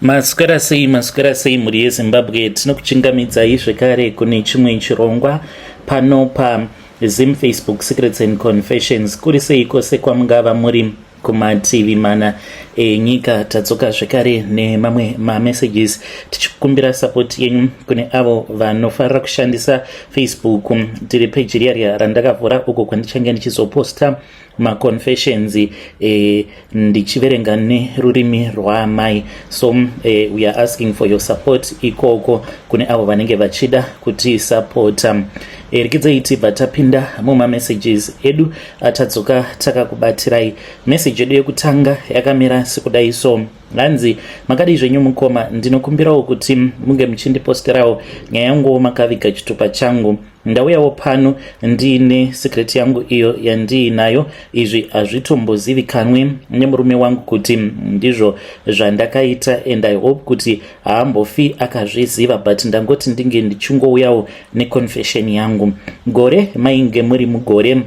Maswera sei muri yeZimbabwe. Tinokuchingamidzai zvekare kune chimwe chirongwa pano paZim Facebook Secrets and Confessions. Kuri seiko sekwamungava muri kumativi mana enyika. Tadzoka zvekare nemamwe mamessages tichikumbira support yenyu kune avo vanofarira kushandisa Facebook. Tiri page riya randakavhura uko kwandichange ndichizoposta maconfessions ndichiverenga nerurimi rwaamai. So we are asking for your support ikoko kune avo vanenge vachida kuti supporta. Rikidzai tibva tapinda mumamessages edu atadzoka takakubatirai. Message edu yekutanga yakamira sekudai. So hanzi makadi zvenyu mukoma, ndinokumbirawo kuti munge muchindiposterawo nyaya yangu makaviga chitupa changu. Ndauyawo pano ndiine secret yangu iyo yandiinayo. Izvi hazvitombozivikanwe nemurume wangu kuti ndizvo zvandakaita, and I hope kuti haambofi akazviziva, but ndangoti ndinge ndichingouyawo neconfession yangu. Gore mainge muri mugore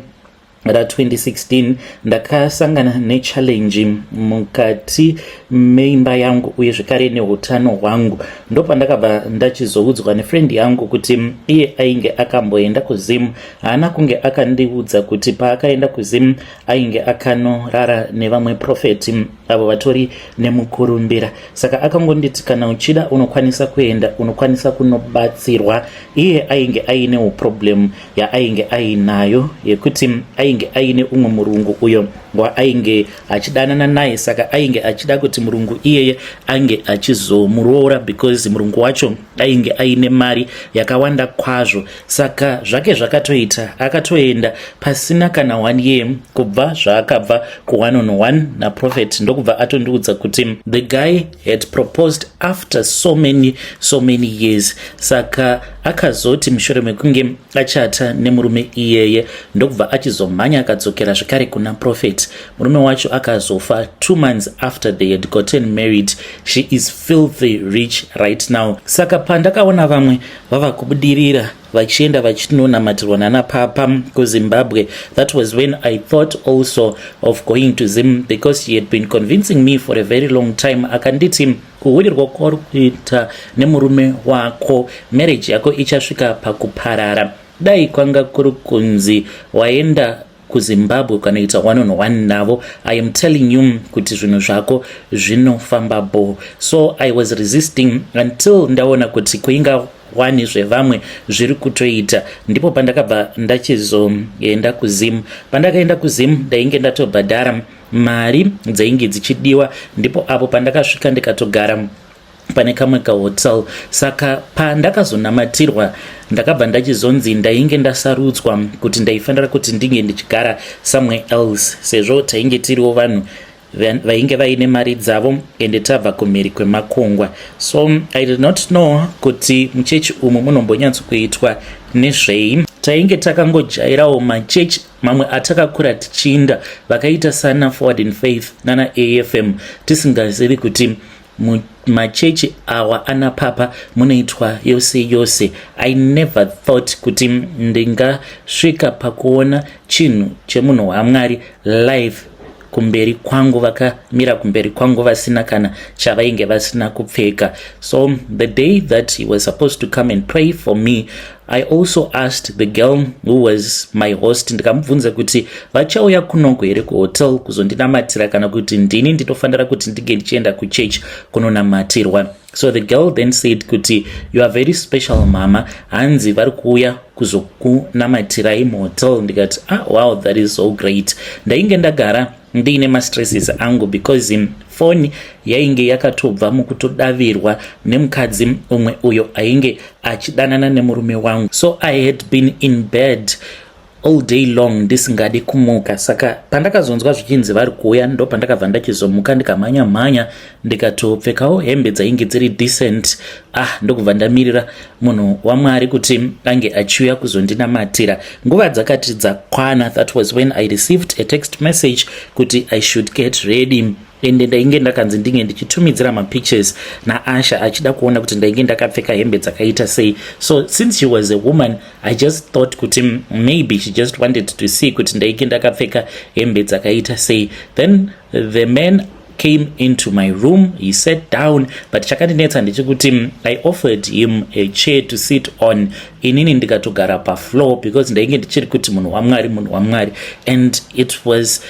ra2016 ndakasangana nechallenge mukati meimba yangu uye zvekare neutano hwangu. Ndopandakabva ndachizoudzwa nefriend yangu kuti iye ainge akamboenda kuZim. Haana kunge akandiudza kuti paakaenda kuZim ainge akanorara nevamwe profeti avo vatori nemukurumbira. Saka akangonditi kana uchida unokwanisa kuenda, unokwanisa kunobatsirwa. Iye ainge ainewo problem yaainge ainayo yekuti ainge aine umwe murungu uyo waainge achidanana naye. Saka ainge achida kuti murungu iyeye ainge achizomuroora because murungu wacho ainge aine mari yakawanda kwazvo. Saka zvake zvakatoita akatoenda pasina kana 1 year kubva zvaakabva ku1-on-1 naprofeti. Ndokubva atondiudza kuti the guy had proposed after so many years. Saka akazoti mushure mekunge achata nemurume iyeye ndokubva achizomhanya akadzokera zvekare kuna prophet. Murume wacho akazofa 2 months after they had gotten married. She is filthy rich right now. Saka pandakaona vamwe vava kubudirira vachienda vachinonamatirwa nanapapa kuZimbabwe, that was when I thought also of going to Zim, because he had been convincing me for a very long time. Akanditi kuhurirwa kwari kuita nemurume wako, marriage yako ichasvika pakuparara. Dai kwanga kuri kunzi waenda kuZimbabwe kanaita 1-on-1 navo, I am telling you kuti zvinhu zvako zvinofamba bo. So I was resisting until ndaona kuti kuinga wani zvevamwe zviri kutoita. Ndipo pandakabva ndachizoenda kuZim. Pandakaenda kuZim ndainge ndatobhadhara mari dzainge dzichidiwa. Ndipo apo pandakasvika ndikatogara pane kamwe kahotel. Saka pandakazonamatirwa ndakabva ndachizonzi ndainge ndasarudzwa kuti ndaifanira kuti ndinge ndichigara somewhere else, sezvo tainge tiriwo vanhu vainge vaine mari dzavo ende tabva kumhiri kwemakongwa. So I did not know kuti muchechi umu munombonyatsokuitwa nezvei. Tainge takangojairawo machechi mamwe atakakura tichiinda vakaita sana Forward in Faith nana AFM, tisingazivi kuti machechi awa anapapa munoitwa yose. I never thought kuti ndingasvika pakuona chinhu chemunhu waMwari live kumberi kwangu, vakamira kumberi kwangu vasina kana chavainge vasina kupfeka. So the day that he was supposed to come and pray for me, I also asked the girl who was my host, ndikamubvunza kuti vachauya kunoko here kuhotel kuzondinamatira kana kuti ndini nditofanira kuti ndige ndichienda kuchurch kunonamatirwa. So the girl then said kuti you are very special mama, hanzi vari kuuya kuzokunamatirai muhotel. Ndikati wow, that is so great. Ndainge ndagara ndiine mastresses angu because phone yainge yakatobva mukutodavirwa nemukadzi umwe uyo ainge achidanana nemurume wangu. So I had been in bed all day long ndisingadi kumuka. Saka pandakazonzwa zvichinzi vari kuuya ndo pandakabva ndachizomuka ndikamhanya ndikatopfekawo hembe dzainge dziri decent. Ndokubva ndamirira munhu waMwari kuti ange achiuya kuzondinamatira. Nguva dzakati dzakwana, that was when I received a text message kuti I should get ready. Ende ndainge ndakanzi ndinge ndichitumidzira mapictures naAsha achida kuona kuti ndainge ndakapfeka hembe dzakaita sei. So since she was a woman, I just thought kuti maybe she just wanted to see kuti ndainge ndakapfeka hembe dzakaita sei. Then the man came into my room. He sat down, but chakandinetsa ndechekuti I offered him a chair to sit on. Inini ndikatogara pafloor because ndainge ndichiri kuti munhu waMwari, and it was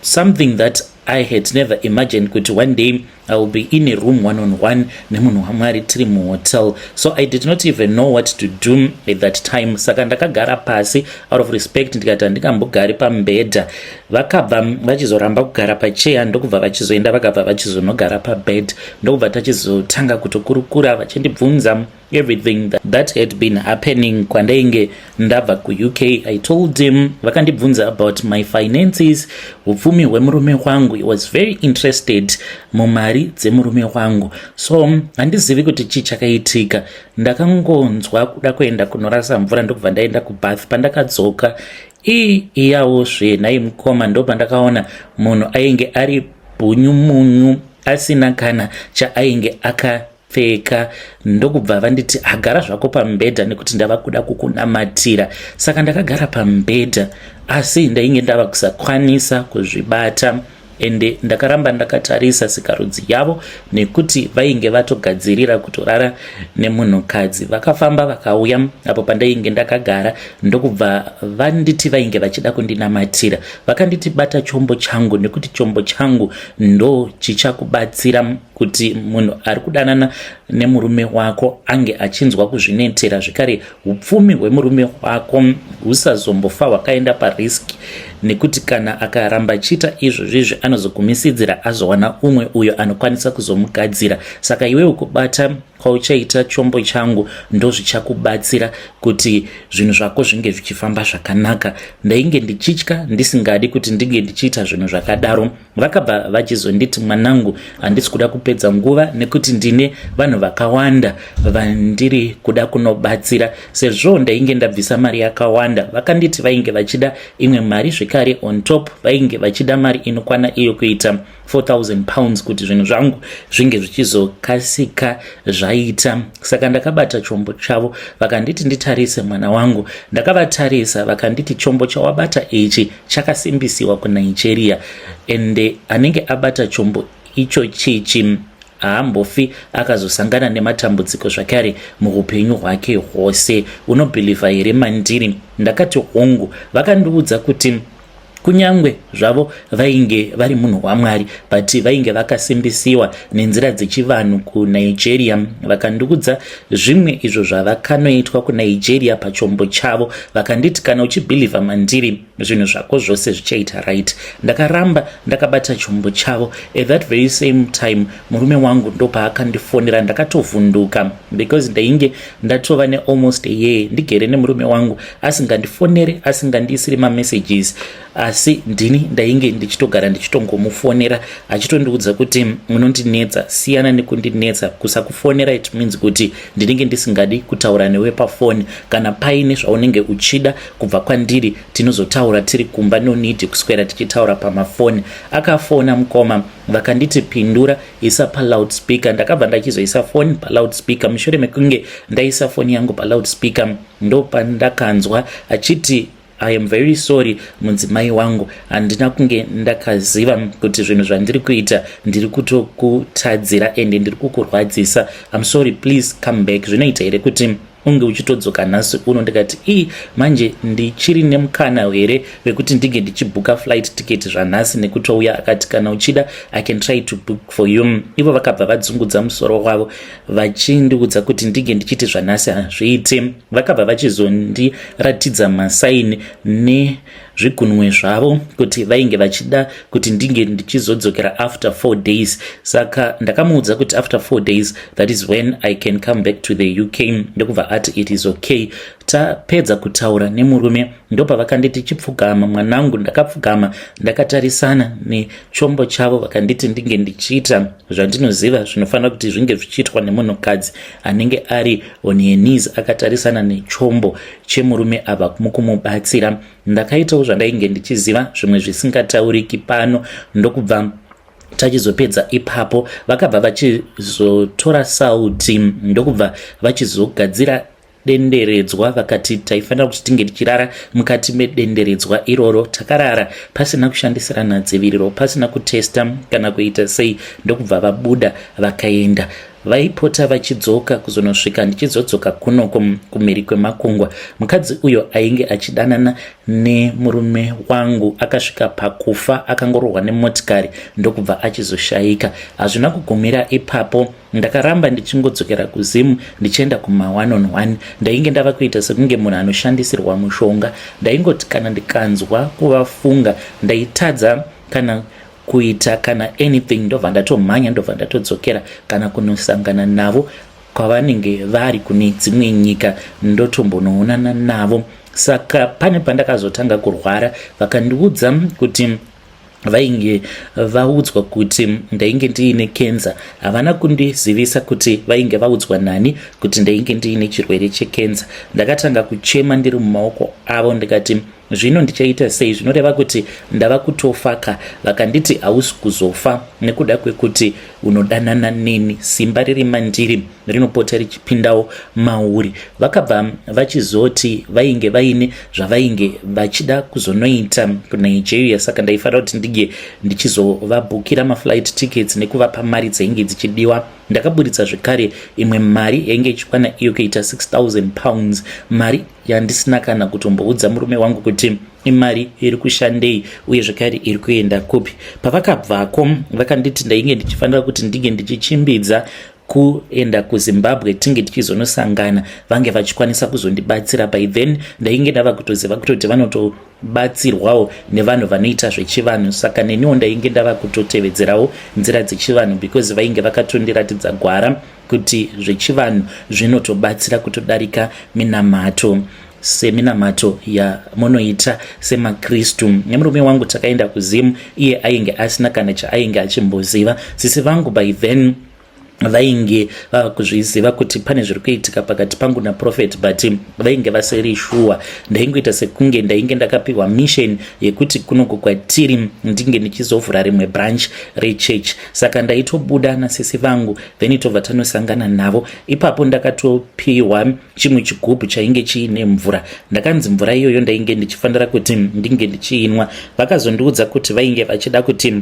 something that I had never imagined kuti one day I will be in a room one-on-one nemunhu waMwari tiri muhotel. So I did not even know what to do at that time. Saka ndakagara pasi out of respect, ndikati ndikambogari pambedha. Vakabva vachizoramba kugara pacheya, ndokubva vachizoenda vakabva vachizonogara pabed, ndokubva tachizotanga kutokurukura vachindibvunza everything that had been happening kwandainge ndabva kuUK. I told him, vakandibvunza about my finances, upfumi hwemurume wangu. He was very interested mumari dzemurume wangu. So handizivi kuti chii chakaitika. Ndakangonzwa kuda kuenda kunorasa mvura ndokubva ndaenda kubath. Pandakadzoka iyawo zvenai mukoma, ndopa ndakaona munhu ainge ari bhunyumunyu asina kana chaainge akapfeka. Ndokubva vanditi agara zvako pambedha nekuti ndava kuda kukunamatira. Saka ndakagara pambedha asi ndainge ndava kusakwanisa kuzvibata. Ende ndakaramba ndakatarisa sikarudzi yavo nekuti vainge vatogadzirira kutorara nemunhukadzi. Vakafamba vakauya apo pandainge ndakagara, ndokubva vanditi vainge vachida kundinamatira. Vakanditi bata chombo changu nekuti chombo changu ndo chichakubatsira kuti munhu ari kudanana nemurume wako ange achinzwa kuzvinetera, zvekare upfumi hwemurume wako husazombofa hwakaenda pariski, nekuti kana akaramba chiita izvozvizvi anozogumisidzira azowana umwe uyo anokwanisa kuzomugadzira. Saka iwewe kubata kwauchaita chombo changu ndo zvichakubatsira kuti zvinhu zvako zvinge zvichifamba zvakanaka. Ndainge ndichitya ndisingadi kuti ndinge ndichiita zvinhu zvakadaro. Vakabva vachizonditi, mwanangu, handisi kuda kupedza nguva nekuti ndine vanhu vakawanda vandiri kuda kunobatsira. Sezvo ndainge ndabvisa mari yakawanda, vakanditi vainge vachida imwe mari zvekare on top, vainge vachida mari inokwana iyo kuita 4,000 pounds kuti zvinhu zvangu zvinge zvichizokasika zvaita. Saka ndakabata chombo chavo, vakanditi nditarise mwana wangu. Ndakavatarisa, vakanditi chombo chawabata ichi chakasimbisiwa kuNigeria, ende anenge abata chombo icho chichi haambofi akazosangana nematambudziko zvakare muupenyu hwake hwose. Unobhilivha here mandiri? Ndakati hongu. Vakandiudza kuti kunyangwe zvavo vainge vari munhu waMwari, but vainge vakasimbisiwa nenzira dzechivanhu kuNigeria. Vakandiudza zvimwe izvo zvavakanoitwa kuNigeria pachombo chavo. Vakanditi kana uchibhilivha mandiri, zvinhu zvako zvose zvichaita right. Ndakaramba ndakabata chombo chavo. At that very same time murume wangu ndopa akandifonera. Ndakatovhunduka because ndainge ndatova ne almost a year ndigere nemurume wangu asingandifonere, asingandisiri messages, asi ndini ndainge ndichitogara ndichitongomufonera achitondiudza kuti unondinetsa, siyana nekundinetsa. Kusakufonera it means kuti ndinenge ndisingadi kutaura newe pafoni. Kana paine zvaunenge uchida kubva kwandiri tinozotaura tiri kumba, no need kuswera tichitaura pamafoni. Akafona mukoma, vakanditi pindura, isa pa loudspeaker. Ndakabva ndachizoisa foni pa loudspeaker. Mushure mekunge ndaisa foni yangu pa loudspeaker, ndo pandakanzwa achiti, I am very sorry mudzimai wangu, handina kunge ndakaziva kuti zvinhu zvandiri kuita ndiri kutokutadzira ende ndiri kukurwadzisa. I'm sorry, please come back. Zvinoita here kuti unge uchitodzoka nhasi uno? Ndikati manje ndichiri nemukana here wekuti ndinge ndichibhuka flight ticket zvanhasi nekutouya? Akati kana uchida I can try to book for you. Ivo vakabva vadzungudza musoro wavo vachindiudza kuti ndinge ndichiti zvanhasi hazviite. Vakabva vachizondiratidza masaini nezvigunwe zvavo kuti vainge vachida kuti ndinge ndichizodzokera after 4 days. Saka ndakamuudza kuti after 4 days that is when I can come back to the UK. Ndokubva ati it is okay. Tapedza kutaura nemurume ndopa vakanditi chipfugama mwanangu. Ndakapfugama ndakatarisana nechombo chavo. Vakanditi ndinge ndichiita zvandinoziva zvinofanira kuti zvinge zvichiitwa nemunhukadzi anenge ari on her knees akatarisana nechombo chemurume ava mukumubatsira. Ndakaitawo zvandainge ndichiziva, zvimwe zvisingatauriki pano. Ndokubva tachizopedza ipapo vakabva vachizotora sauti, ndokubva vachizogadzira denderedzwa vakati taifanira kuti tinge tichirara mukati medenderedzwa iroro. Takarara pasina kushandisirana dziviriro, pasina kutesta kana kuita sei. Ndokubva vabuda vakaenda. Vaipota vachidzoka kuzonosvika ndichizodzoka kunoko kumhiri kwemakungwa. Mukadzi uyo ainge achidanana nemurume wangu akasvika pakufa, akangorohwa nemotikari ndokubva achizoshaika. Hazvina kugumira ipapo, ndakaramba ndichingodzokera kuZimu ndichienda kuma1on1. Ndainge ndava kuita sekunge munhu anoshandisirwa mushonga. Ndaingoti kana ndikanzwa kuvafunga ndaitadza kana kuita kana anything, ndobva ndatomhanya, ndobva ndatodzokera kana kunosangana navo kwavanenge vari kune dzimwe nyika, ndotombonoonana navo. Saka pane pandakazotanga kurwara, vakandiudza kuti vainge vaudzwa kuti ndainge ndiine kenza. Havana kundizivisa kuti vainge vaudzwa nani kuti ndainge ndiine chirwere chekenza. Ndakatanga kuchema ndiri mumaoko avo ndikati zvino ndichaita sei? Zvinoreva kuti ndava kutofaka. Vakanditi hausi kuzofa nekuda kwekuti unodanana neni, simba riri mandiri rinopota richipindawo mauri. Vakabva vachizoti vainge vaine zvavainge vachida kuzonoita kuNigeria, saka ndaifanira kuti ndige ndichizovabhukira maflight tickets nekuvapa mari dzainge dzichidiwa. Ndakaburitsa zvekare imwe mari yainge ichikwana iyo kuita 6,000 pounds, mari yandisina kana kutomboudza murume wangu kuti imari iri kushandei uye zvekare iri kuenda kupi. Pavakabvako vakanditi ndainge ndichifanira kuti ndige ndichichimbidza kuenda kuZimbabwe tinge tichizonosangana, vange vachikwanisa kuzondibatsira. By then ndainge ndava kutoziva kuti vanotobatsirwawo nevanhu vanoita zvechivanhu, saka neniwo ndainge ndava kutotevedzerawo nzira dzechivanhu because vainge vakatondiratidza gwara kuti zvechivanhu zvinotobatsira kutodarika minamato seminamato yamunoita semaKristu. Nemurume wangu takaenda kuZimu, iye ainge asina kana chaainge achimboziva. Sisi vangu by then vainge kuzviziva kuti pane zviri kuitika pakati pangu naProfeti, but vainge vasiri shuwa. Ndaingoita sekunge ndainge ndakapiwa mission yekuti kunoko kwatiri ndinge ndichizovhura rimwe branch rechurch. Saka ndaitobuda nasisi vangu then tobva tanosangana navo. Ipapo ndakatopiwa chimwe chigubhu chainge chiine mvura. Ndakanzi mvura iyoyo ndainge ndichifanira kuti ndinge ndichiinwa. Vakazondiudza kuti vainge vachida kuti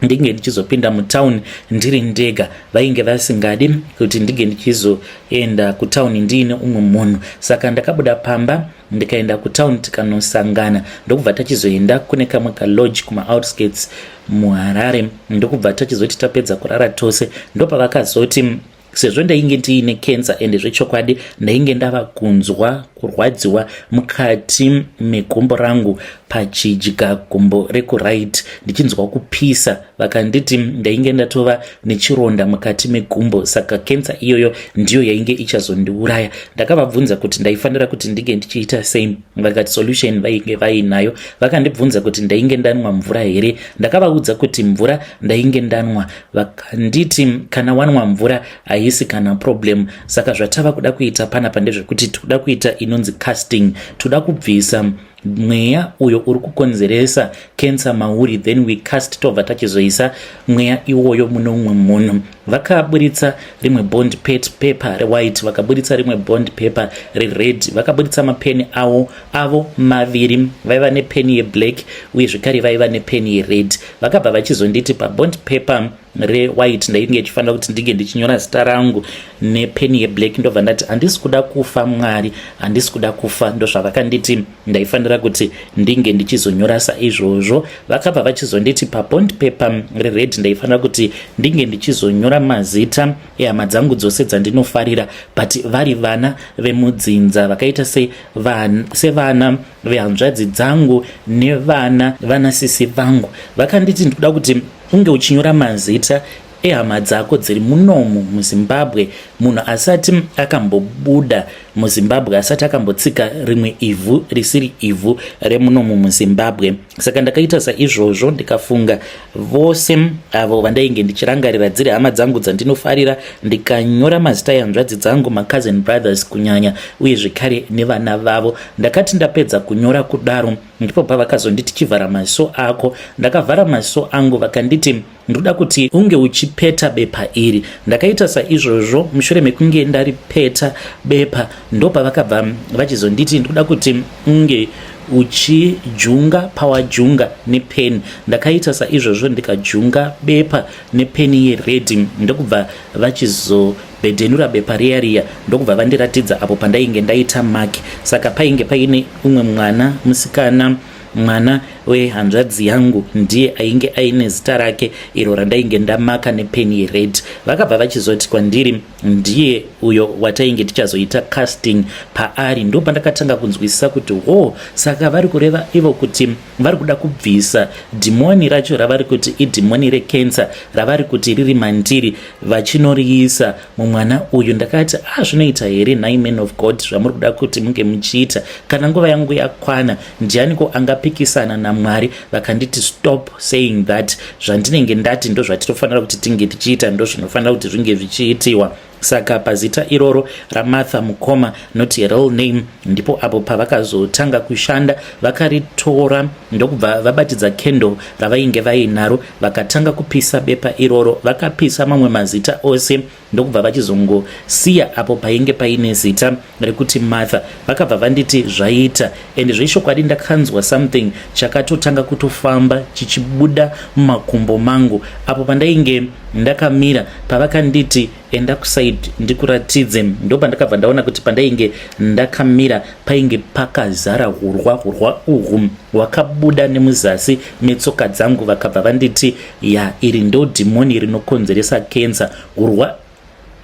ndinge ndichizopinda mutauni ndiri ndega. Vainge vasingadi kuti ndige ndichizoenda kutauni ndiine umwe munhu. Saka ndakabuda pamba ndikaenda kutauni tikanosangana. Ndokubva tachizoenda kune kamwe kalodge kuma outskirts muHarare. Ndokubva tachizoti tapedza kurara tose. Ndopavakazoti sezvo ndainge ndiine kenza ende zvechokwadi ndainge ndava kunzwa kurwadziwa mukati megumbo rangu pachidya gumbo rekuright, ndichinzwa kupisa. Vakanditi ndainge ndatova nechironda mukati megumbo, saka kenza iyoyo ndiyo yainge ichazondiuraya. Ndakavabvunza kuti ndaifanira kuti ndige ndichiita sei. Vakati solution vainge vainayo. Vakandibvunza kuti ndainge ndanwa mvura here. Ndakavaudza kuti mvura ndainge ndanwa. Vakanditi kana wanwa mvura haisi kana problem. Saka zvatava kuda kuita panapa ndezvekuti tikuda kuita inonzi casting. Toda kubvisa mweya uyo uri kukonzeresa kensa mauri, then we cast tobva tachizoisa mweya iwoyo muno umwe munhu. Vakaburitsa rimwe bond paper rewhite, vakaburitsa rimwe bond paper rered, vakaburitsa mapeni avo maviri. Vaiva nepeni yeblack uye zvekare vaiva nepeni yered. Vakabva vachizonditi pabond paper rewhite ndainge chifanira kuti ndige ndichinyora zita rangu nepeni yeblack. Ndobva ndati handisi kuda kufa Mwari, handisi kuda kufa. Ndozvavakanditi ndaifanira kuti ndinge ndichizonyora saizvozvo. Vakabva vachizonditi pabond paper rered ndaifanira kuti ndinge ndichizonyora mazita ehama dzangu dzose dzandinofarira, but vari vana vemudzinza, vakaita sevana vehanzvadzi dzangu nevana vanasisi vangu. Vakanditi ndikuda kuti unge uchinyora mazita ehama dzako dziri munomu muZimbabwe, munhu asati akambobuda muZimbabwe, asati akambotsika rimwe ivhu risiri ivhu remunomu muZimbabwe. Saka ndakaita saizvozvo, ndikafunga vose avo vandainge ndichirangarira dziri hama dzangu dzandinofarira, ndikanyora mazita ehanzvadzi dzangu, macousin brothers kunyanya, uye zvekare nevana vavo. Ndakati ndapedza kunyora kudaro, ndipo pavakazonditi chivhara maziso ako. Ndakavhara maziso angu. Vakanditi ndoda kuti unge ndichipeta bepa iri. Ndakaita saizvozvo. Mushure mekunge ndaripeta bepa ndopavakabva vachizonditi ndoda kuti unge uchijunga pawajunga nepeni. Ndakaita saizvozvo ndikajunga bepa nepeni yeredhi ndokubva vachizobhedhenura bepa riya ndokubva vandiratidza apo pandainge ndaita maki. Saka painge paine umwe mwana musikana, mwana wehanzvadzi yangu, ndiye ainge aine zita rake iro randainge ndamaka nepeni yeredhi. Vakabva vachizoti kwandiri ndiye uyo watainge tichazoita casting paari. Ndo pandakatanga kunzwisisa kuti saka vari kureva ivo kuti vari kuda kubvisa dhimoni racho ravari kuti idhimoni rekensa ravari kuti riri mandiri vachinoriisa mumwana uyu. Ndakati zvinoita here nai men of God zvamuri kuda kuti munge muchiita? Kana nguva yangu yakwana ndianiko angapikisana naMwari? Vakanditi stop saying that. Zvandinenge ndati ndo zvatinofanira kuti tinge tichiita, ndo zvinofanira kuti zvinge zvichiitiwa. Saka pazita iroro raMartha Mukoma, not a real name, ndipo apo pavakazotanga kushanda vakaritora ndokubva vabatidza kendo ravainge vainaro vakatanga kupisa bepa iroro. Vakapisa mamwe mazita ose ndokubva vachizongosiya apo painge paine zita rekuti Martha. Vakabva vanditi zvaita, ende zveishokwadi ndakanzwa something chakatotanga kutofamba chichibuda mumakumbo mangu apo pandainge ndakamira pavakanditi enda kusaidi ndikuratidze. Ndo pandakabva ndaona kuti pandainge ndakamira painge pakazara hurwa uhwu hwakabuda nemuzasi metsoka dzangu. Vakabva vanditi iri ndo dhimoni rinokonzeresa kensa. Hurwa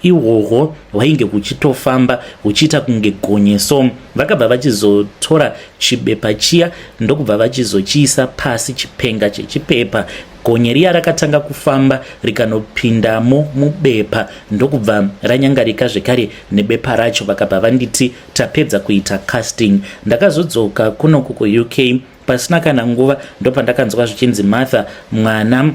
ihwohwo hwainge huchitofamba huchiita kunge gonyeso. Vakabva vachizotora chibepa chiya ndokubva vachizochiisa pasi chipenga chechipepa. Gonye riya rakatanga kufamba rikanopindamo mubepa ndokubva ranyangarika zvekare nebepa racho. Vakabva vanditi tapedza kuita casting. Ndakazodzoka kunoku kuUK pasina kana nguva ndopandakanzwa zvichinzi Martha mwana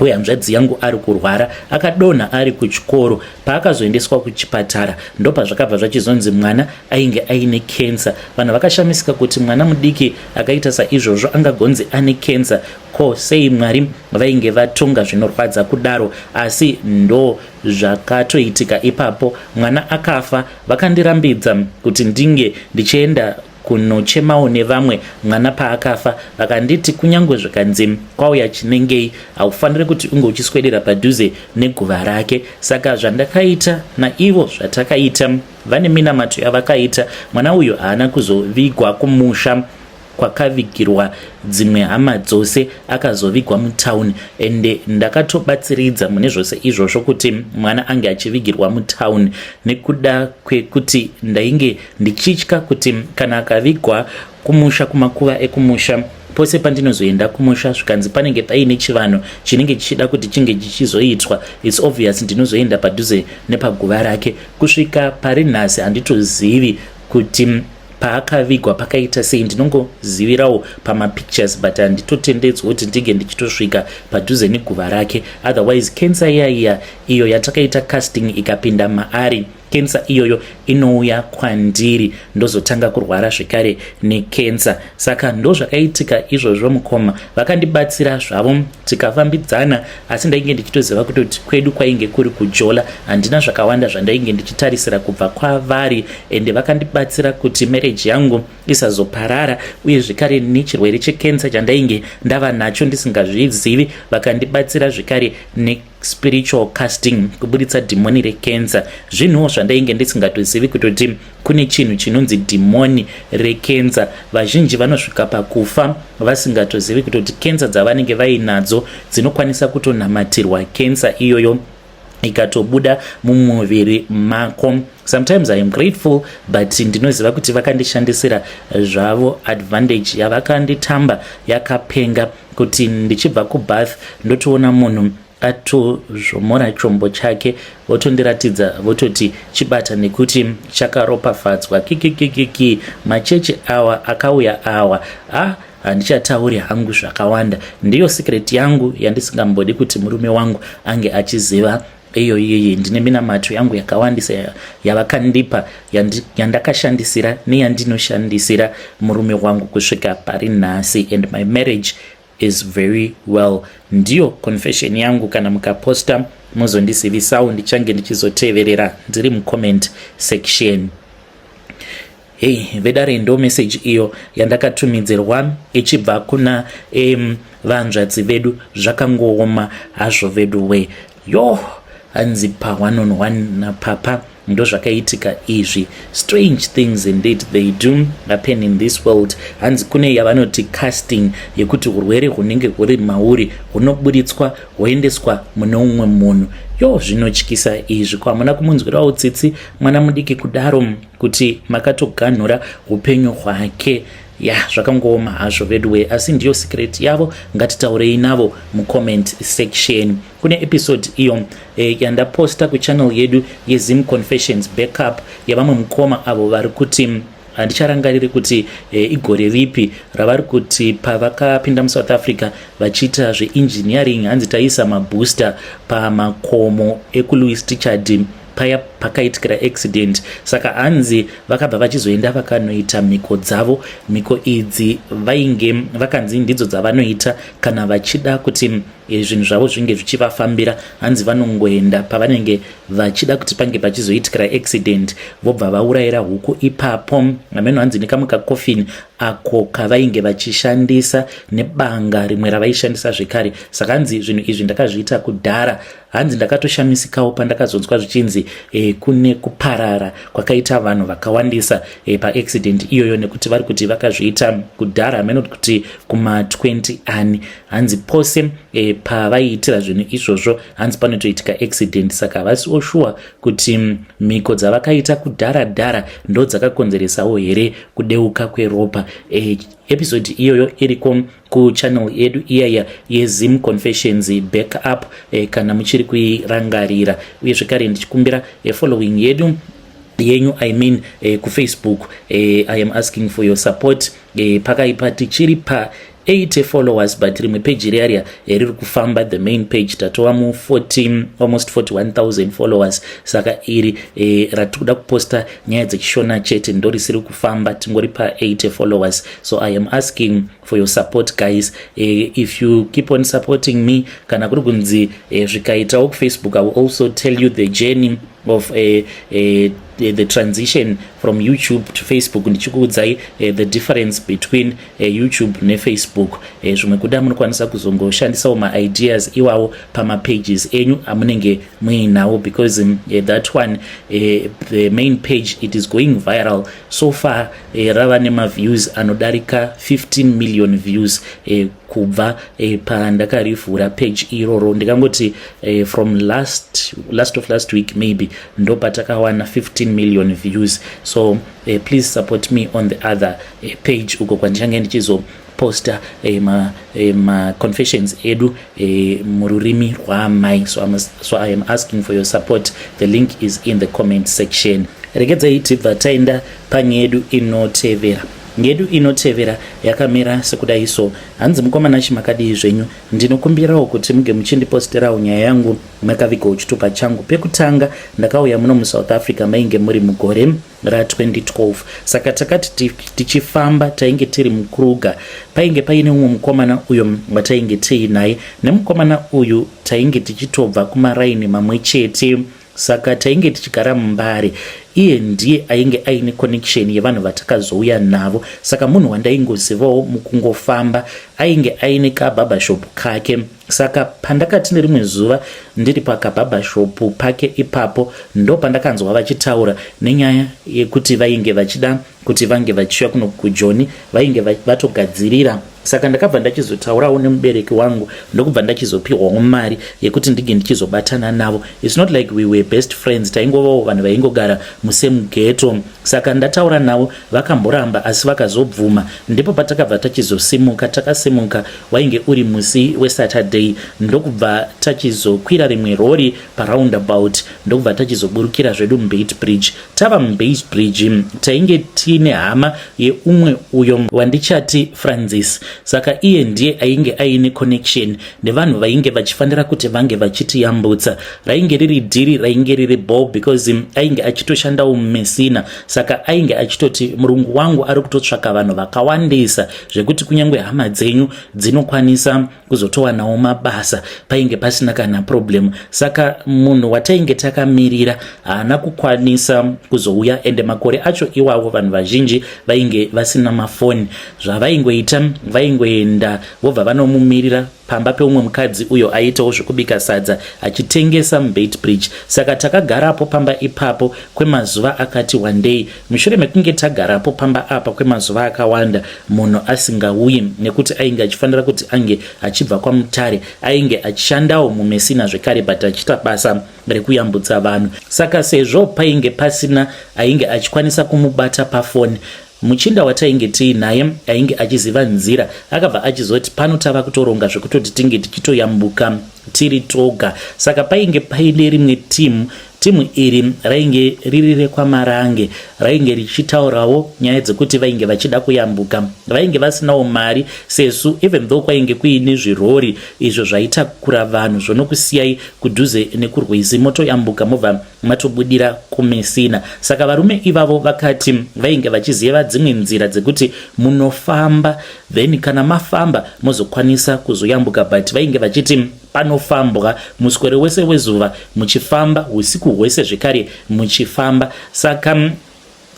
wehanzvadzi yangu ari kurwara, akadonha ari kuchikoro. Paakazoendeswa kuchipatara ndopazvakabva zvachizonzi mwana ainge aine kensa. Vanhu vakashamisika kuti mwana mudiki akaita saizvozvo angagonzi ane kensa. Ko sei Mwari vainge vatonga zvinorwadza kudaro? Asi ndo zvakatoitika ipapo. Mwana akafa. Vakandirambidza kuti ndinge ndichienda kunochemawo nevamwe mwana paakafa. Vakanditi kunyange zvikanzi kwauya chinengei haufaniri kuti unge uchiswedera padhuze neguva rake. Saka zvandakaita naivo zvatakaita, vane minamato yavakaita. Mwana uyu haana kuzovigwa kumusha kwakavigirwa dzimwe hama dzose, akazovigwa mutauni. Ende ndakatobatsiridza mune zvose izvozvo kuti mwana ange achivigirwa mutauni nekuda kwekuti ndainge ndichitya kuti kana akavigwa kumusha kumakuva ekumusha pose pandinozoenda kumusha zvikanzi panenge paine chivanhu chinenge chichida kuti chinge chichizoitwa, it's obvious ndinozoenda padhuze nepaguva rake. Kusvika pari nhasi handitozivi kuti paakavigwa pakaita sei. Ndinongozivirawo pamapictures but handitotendedzwa kuti ndige ndichitosvika padhuze neguva rake. Otherwise kensa iyo yatakaita casting ikapinda maari, kensa iyoyo inouya kwandiri ndozotanga kurwara zvekare nekensa. Saka ndo zvakaitika izvozvo. Mukoma vakandibatsira zvavo tikafambidzana, asi ndainge ndichitoziva kuti kwedu kwainge kuri kujola. Handina zvakawanda zvandainge ndichitarisira kubva kwavari, ende vakandibatsira kuti marriage yangu isazoparara, uye zvekare nechirwere chekensa chandainge ndava nacho ndisingazvizivi vakandibatsira zvekare spiritual casting kubuditsa dhimoni rekensa. Zvinhuwo zvandainge ndisingatozivi kutoti kune chinhu chinonzi dhimoni rekensa. Vazhinji vanosvika pakufa vasingatozivi kutoti kensa dzavanenge vainadzo dzinokwanisa kutonamatirwa kensa iyoyo ikatobuda mumuviri mako. Sometimes I am grateful, but ndinoziva kuti vakandishandisira zvavo advantage yavakanditamba yakapenga kuti ndichibva kuBath ndotoona munhu atozvomora chombo chake votondiratidza vototi chibata nekuti chakaropafadzwa kikikikiki machechi awa akauya awa. Handichatauri hangu zvakawanda, ndiyo secret yangu yandisingambodi kuti murume wangu ange achiziva. Iyo ndine minamato yangu yakawandisa yavakandipa yandakashandisira neyandinoshandisira murume wangu kusvika pari nhasi, and my marriage is very well. Ndiyo confession yangu. Kana mukaposta muzondizivisawo ndichange ndichizoteverera ndiri mucomment section. Vedare ndo message iyo yandakatumidzirwa ichibva kuna vanzvadzi vedu. Zvakangooma hazvo vedu we hanzi pa 1-on-1 napapa ndo zvakaitika izvi. Strange things indeed they do happen in this world. Hanzi kune yavanoti casting, yekuti urwere hunenge huri mauri hunoburitswa hwoendeswa mune umwe munhu. Zvinotyisa izvi. Kwamuna kumunzwirawo tsitsi mwana mudiki kudaro kuti makatoganhura upenyu hwake. Zvakangooma hazvo veduwe, asi ndiyo secret yavo. Ngatitaurei navo mucomment section. Kune episode iyo yandaposta kuchannel yedu yeZim Confessions Backup yavamwe mukoma avo vari kuti handicharangariri kuti igore ripi ravari kuti pavakapinda muSouth Africa vachiita zveengineering, hanzi taisa mabooster pamakomo ekuLouis Trichard paya pakaitikira accident. Saka hanzi vakabva vachizoenda vakanoita mhiko dzavo. Mhiko idzi vainge vakanzi ndidzo dzavanoita kana vachida kuti zvinhu zvavo zvinge zvichivafambira. Hanzi vanongoenda pavanenge vachida kuti pange pachizoitikira accident vobva vaurayira huku ipapo. Ameno hanzi nekamuka coffin ako kavainge vachishandisa nebanga rimwe ravaishandisa zvekare. Saka hanzi zvinhu izvi ndakazviita kudhara. Hanzi ndakatoshamisikawo pandakazonzwa zvichinzi kune kuparara kwakaita vanhu vakawandisa paaccident iyoyo, nekuti vari kuti vakazviita kudhara, ameno kuti kuma 20 ani. Hanzi pose pavaiitira zvinhu izvozvo hanzi panotoitika accident. Saka havasiwo shuwa kuti mhiko dzavakaita kudhara ndo dzakakonzeresawo here kudeuka kweropa. Episode iyoyo iriko kuchannel yedu iyaya yeZim Confessions Backup kana muchiri kuirangarira. Uye zvekare ndichikumbira following yedu yenyu, I mean kuFacebook. I am asking for your support. Pakaipa tichiri pa 80 followers, but rimwe page riya riri kufamba. The main page tatova mu almost 41,000 followers. Saka iri ratikuda kuposta nyaya dzechishona chete ndo risiri kufamba, tingori pa 80 followers. So I am asking for your support guys. If you keep on supporting me, kana kuri kunzi zvikaitawo kuFacebook, I will also tell you the journey of the transition from YouTube to Facebook. Ndichikuudzai the difference between YouTube ne Facebook. Zvimwe kuda munokwanisa kuzongoshandisawo ma-ideas iwawo pama-pages enyu amunenge muinawo, because that one, the main page, it is going viral. So far rava nema-views anodarika 15 million views kubva pandakarivhura page iroro. Ndikangoti from last of last week maybe ndo patakawana 15 million views. So please support me on the other page uko kwandichange ndichizoposta ma confessions edu mururimi rwamai. So I am asking for your support. The link is in the comment section. Regedzai tibva taenda panyedu inotevera. Ngedu inotevera yakamira sekudai. So hanzi mukomana chimakadi zvenyu, ndinokumbirawo kuti muge muchindiposterawo nyaya yangu makavigawo chitupa changu. Pekutanga ndakauya muno muSouth Africa mainge muri mugore ra2012. Saka takati tichifamba tainge tiri muKruger, painge paine umwe mukomana uyo watainge tiinaye, nemukomana uyu tainge tichitobva kumaraini mamwe chete. Saka tainge tichigara muMbare. Iye ndiye ainge aine connection yevanhu vatakazouya navo. Saka munhu wandaingozivawo mukungofamba ainge aine kabhabhashop kake. Saka pandakati nerimwe zuva ndiri pakabhabhashop pake ipapo ndo pandakanzwa vachitaura nenyaya yekuti vainge vachida kuti vange vachiuya kuno kuJoni, vainge vatogadzirira. Saka ndakabva ndachizotaurawo nemubereki wangu ndokubva ndachizopiwawo mari yekuti ndige ndichizobatana navo. It's not like we were best friends, taingovawo vanhu vaingogara musame ghetto. Saka ndataura navo vakamboramba asi vakazobvuma. Ndipo patakabva tachizosimuka, takasimuka wainge uri musi weSaturday, ndokubva tachizokwira rimwe rori paroundabout, ndokubva tachizoburukira zvedu muBeit Bridge. Tava muBeit Bridge tainge tiine hama yeumwe uyo wandichati Francis. saka iye ndiye ainge aine connection nevanhu vainge vachifanira kuti vange vachitiyambutsa. Rainge riri dhiri rainge riri ball because ainge achitoshandawo mumesina, saka ainge achitoti murungu wangu ari kutotsvaka vanhu vakawandisa zvekuti kunyange hama dzenyu dzinokwanisa kuzotowanawo mabasa painge pasina kana problem. Saka munhu watainge takamirira haana kukwanisa kuzouya, ende makore acho iwawo vanhu vazhinji vainge vasina mafoni. Zvavaingoita vaingoenda vobva vanomumirira pamba peumwe mukadzi uyo aitawo zvekubika sadza achitengesa muBeitbridge. Saka takagarapo pamba ipapo kwemazuva akati wandei. Mushure mekunge tagarapo pamba apa kwemazuva akawanda, munhu asingauyi nekuti ainge achifanira kuti ange achibva kwaMutare, ainge achishandawo mumesina zvekare but achiita basa rekuyambutsa vanhu. Saka sezvo painge pasina ainge achikwanisa kumubata pafoni, muchinda watainge tiinaye ainge achiziva nzira akabva achizoti pano tava kutoronga zvekutoti tinge tichitoyambuka tiri toga. Saka painge paine rimwe timu iri rainge riri rekwaMarange, rainge richitaurawo nyaya dzekuti vainge vachida kuyambuka. Vainge vasinawo mari sesu, even though kwainge kuine zvirori izvo zvaitakura vanhu zvonokusiyai kudhuze nekurwizi motoyambuka mobva matobudira kumesina. Saka varume ivavo vakati vainge vachiziva dzimwe nzira dzekuti munofamba then kana mafamba mozokwanisa kuzoyambuka, but vainge vachiti panofambwa muswere wese wezuva muchifamba, usiku hwese zvekare muchifamba. Saka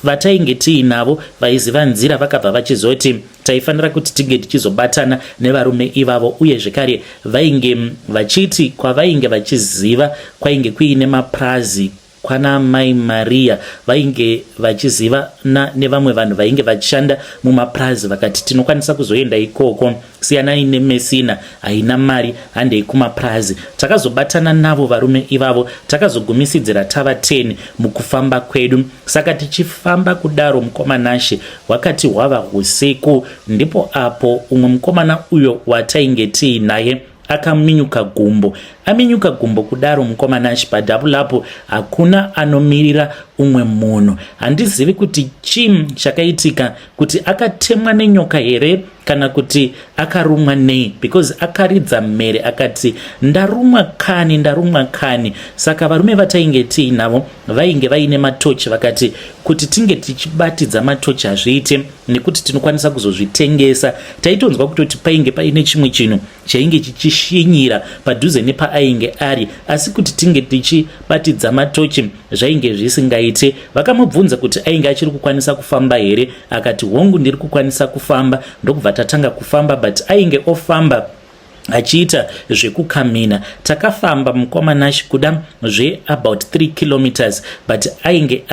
vatainge tiinavo vaiziva nzira vakabva vachizoti taifanira kuti tinge tichizobatana nevarume ivavo, uye zvekare vainge vachiti kwavainge vachiziva kwainge kuine maprazi kwana Mai Maria, vainge vachiziva nevamwe vanhu vainge vachishanda mumaprazi, vakati tinokwanisa kuzoenda ikoko, siyanai nemesina haina mari, handei kumaprazi. Takazobatana navo varume ivavo, takazogumisidzira tava 10 mukufamba kwedu. Saka tichifamba kudaro mukomanashe wakati hwava usiku, ndipo apo umwe mukomana uyo watainge tiinaye akaminyuka gumbo. Aminyuka gumbo kudaro mukomanashi padhabulapo hakuna anomirira umwe munhu. Handizivi kuti chii chakaitika, kuti akatemwa nenyoka here kana kuti akarumwa nei, because akaridza mhere akati ndarumwa kani. Saka varume vatainge tiinavo vainge vaine matochi, vakati kuti tinge tichibatidza matochi hazviite nekuti tinokwanisa kuzozvitengesa. Taitonzwa kutoti painge paine chimwe chinhu chainge chichishinyira padhuze nepaainge ari, asi kuti tinge tichibatidza matochi zvainge zvisingaite. Vakamubvunza kuti ainge achiri kukwanisa kufamba here, akati hongu ndiri kukwanisa kufamba. Ndokubva tatanga kufamba, but ainge ofamba achiita zvekukamina. Takafamba mukomanashi kuda about 3 kilometers, but ainge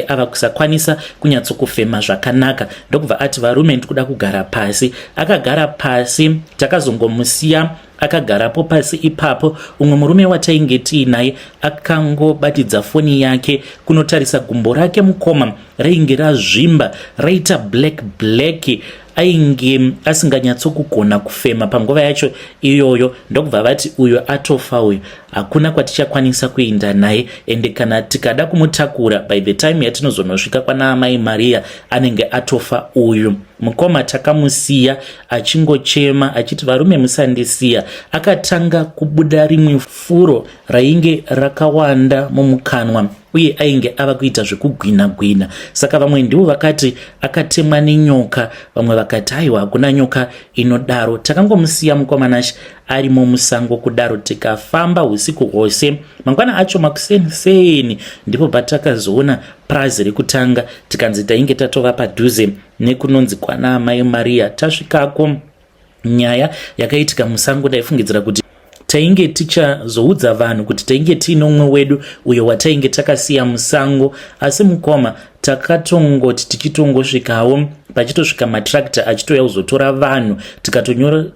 ava kusakwanisa kunyatsokufema zvakanaka. Ndokubva ati varume ndikuda kugara pasi. Akagara pasi, takazongomusiya akagarapo pasi ipapo. Umwe murume watainge tiinaye akangobatidza foni yake kunotarisa gumbo rake mukoma, rainge razvimba raita black, ainge asinganyatsokugona kufema panguva yacho iyoyo. Ndokubva vati uyo atofa uyu, hakuna kwatichakwanisa kuenda naye, ende kana tikada kumutakura by the time yatinozonosvika kwana Mai Maria anenge atofa uyu. Mukoma takamusiya achingochema achiti varume musandisiya. Akatanga kubuda rimwe furo rainge rakawanda mumukanwa, uye ainge ava kuita zvekugwina. Saka vamwe ndivo vakati akatemwa nenyoka, vamwe vakati aiwa hakuna nyoka inodaro. Takangomusiya mukomanashi arimo musango kudaro, tikafamba usiku hwose. Mangwana acho makuseni ndipo patakazoona prazi rekutanga, tikanzi tainge tatova padhuze nekunonzi kwana Mai Maria. Tasvikako nyaya yakaitika musango, ndaifungidzira kuti tainge tichazoudza vanhu kuti tainge tiine umwe wedu uyo watainge takasiya musango, asi mukoma takatongoti tichitongosvikawo, pachitosvika matrakta achitouya kuzotora vanhu,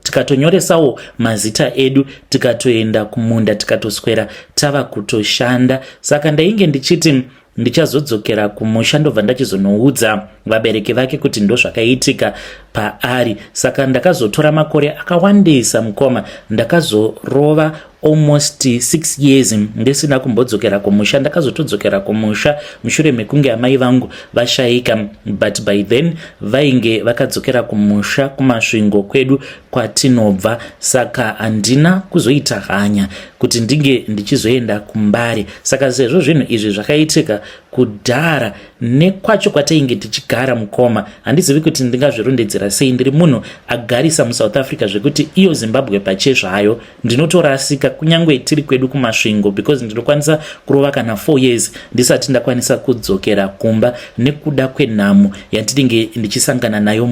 tikatonyoresawo mazita edu, tikatoenda kumunda, tikatoswera tava kutoshanda. Saka ndainge ndichiti ndichazodzokera kumusha ndobva ndachizonoudza vabereki vake kuti ndo zvakaitika paari. Saka ndakazotora makore akawandisa mukoma, ndakazorova almost 6 years ndisina kumbodzokera kumusha. Ndakazotodzokera kumusha mushure mekunge amai vangu vashaika, but by then vainge vakadzokera kumusha kumasvingo kwedu kwatinobva, saka handina kuzoita hanya kuti ndinge ndichizoenda kumbare. Saka sezvo zvinhu izvi zvakaitika kudhara nekwacho kwatainge tichigara mukoma, handizivi kuti ndingazvirondedzera sei. Ndiri munhu agarisa muSouth Africa zvekuti iyo Zimbabwe pachezvayo ndinotorasika kunyange tiri kwedu kumasvingo, because ndinokwanisa kurova kana 4 years ndisati ndakwanisa kudzokera kumba nekuda kwenhamo yandinenge ndichisangana nayo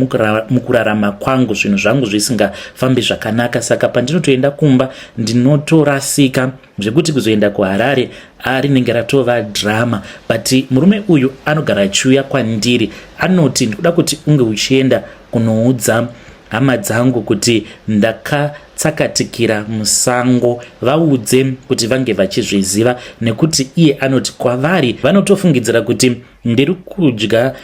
mukurarama kwangu, zvinhu zvangu zvisingafambi zvakanaka. Saka pandinotoenda kumba ndinotorasika zvekuti kuzoenda kuHarare rinenge ratova drama. But murume uyu anogara achiuya kwandiri anoti ndikuda kuti unge uchienda kunoudza hama dzangu kuti ndakatsakatikira musango, vaudze kuti vange vachizviziva, nekuti iye anoti kwavari vanotofungidzira kuti ndiri kudya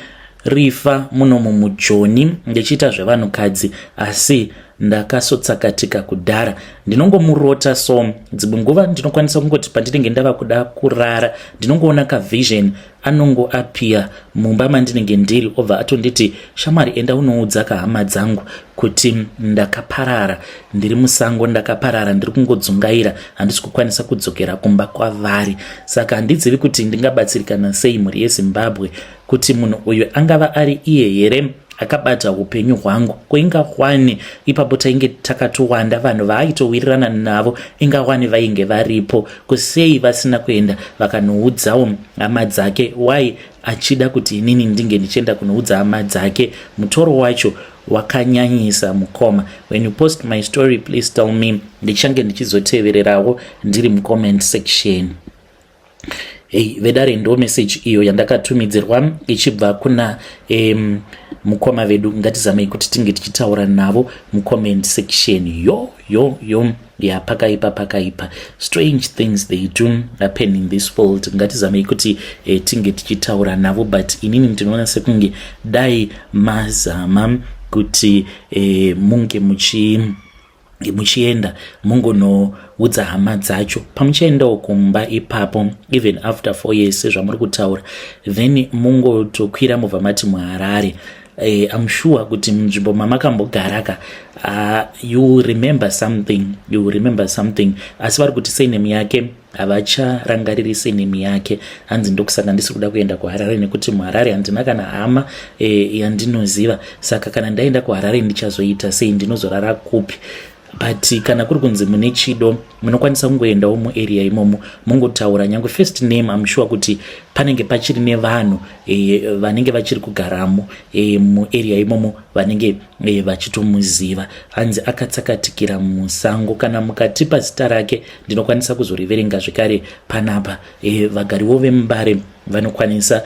rifa muno mumujoni ndichiita zvevanhukadzi, asi ndakasotsakatika kudhara. Ndinongomurota, so dzimwe nguva ndinokwanisa kungoti pandinenge ndava kuda kurara ndinongoona kavision anongo apia mumba mandinenge ndiri, obva atonditi shamwari enda unoudza kahama dzangu kuti ndakaparara, ndiri musango ndakaparara, ndiri kungodzungaira, handisi kukwanisa kudzokera kumba kwavari. Saka handizivi kuti ndingabatsirikana sei mhuri yeZimbabwe, kuti munhu uyu angava ari iye here akabata upenyu hwangu, koingawani ipapo tainge takatowanda vanhu vaaitowirirana navo, ingawani vainge varipo, kusei vasina kuenda vakanoudzawo hama dzake. Wai achida kuti inini ndinge ndichienda kunoudza hama dzake? Mutoro wacho wakanyanyisa mukoma. When you post my story, please tell me, ndichange ndichizotevererawo ndiri mucomment section. Vedare ndo message iyo yandakatumidzirwa ichibva kuna mukoma vedu. Ngatizamei kuti tinge tichitaura navo mucomment section. Yo ya pakaipa strange things they do happen in this world. Ngatizamei kuti tinge tichitaura navo, but inini ndinoona sekunge dai mazama kuti munge muchienda mungonoudza hama dzacho pamuchaendawo kumba ipapo, even after 4 years sezvamuri kutaura, then mungotokwira mubva mati muHarare. I'm sure kuti munzvimbo mamakambogaraka you remember something, asi vari kuti surname yake havacharangariri surname yake. Hanzi ndokusaka ndisi kuda kuenda kuHarare nekuti muHarare handina kana hama yandinoziva, saka kana ndaenda kuHarare ndichazoita sei, ndinozorara kupi? But kana kuri kunzi mune chido munokwanisa kungoendawo muarea imomo mungotaura nyange first name. I'm sure kuti panenge pachiri nevanhu vanenge vachiri kugaramo muarea imomo vanenge vachitomuziva. Hanzi akatsakatikira musango. Kana mukatipa zita rake ndinokwanisa kuzoriverenga zvekare panapa. Vagariwo veMbare vanokwanisa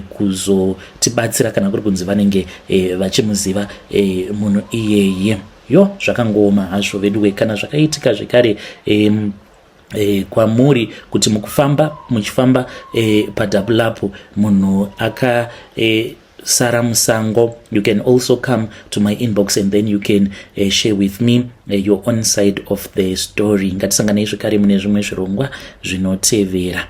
kuzotibatsira kana kuri kunzi vanenge vachimuziva munhu iyeye. Zvakangoma hazvo vedu. Kana zvakaitika zvekare kwamuri kuti muchifamba padouble up munhu akasara musango, you can also come to my inbox and then you can share with me your own side of the story. Ngatisanganei zvekare mune zvimwe zvirongwa zvinotevera.